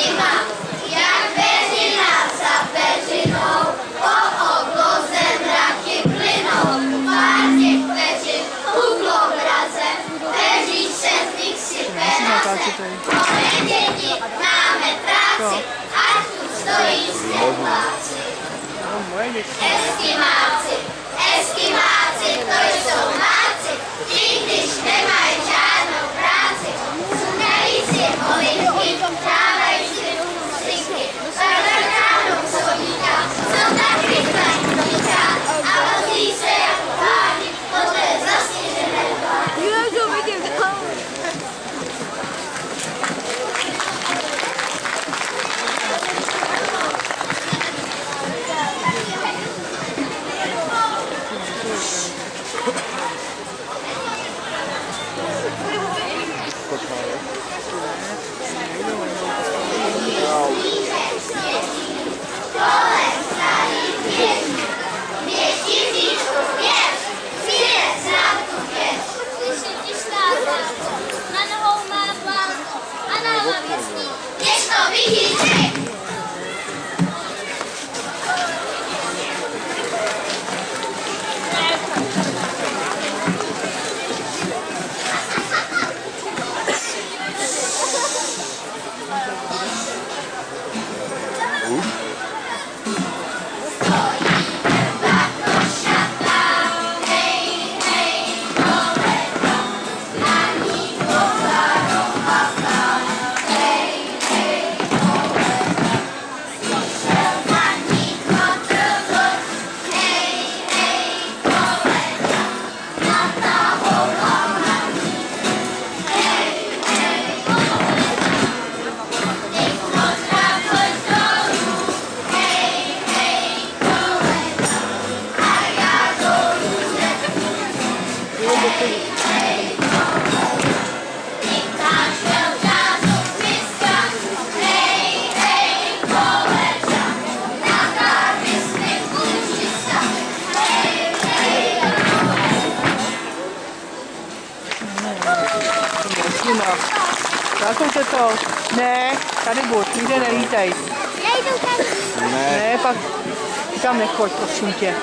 zima, jak perzyna za perzyną, po oglozem rakiem płyną. Bardziej perzyn, uglą razem, perzyn przez nich sypę razem. Poniedziałek na metracy, a tu stoi z pałacy. Eskimacy, Eskimacy, to są macy, nigdyś nie mają żadną pracy. Słuchajcie, moich trawajcie, muzyki, barbarkaną słownika, co tak piękna słownika, a modlice jak pani, potem zaśnieżone pani. Jezu, widzimy tam. Niech to widzicie! Zkusíte to? Ne, tady buď, nikde nelítej. Já jdu tady. Ne, pak tam nechoď, prosím tě.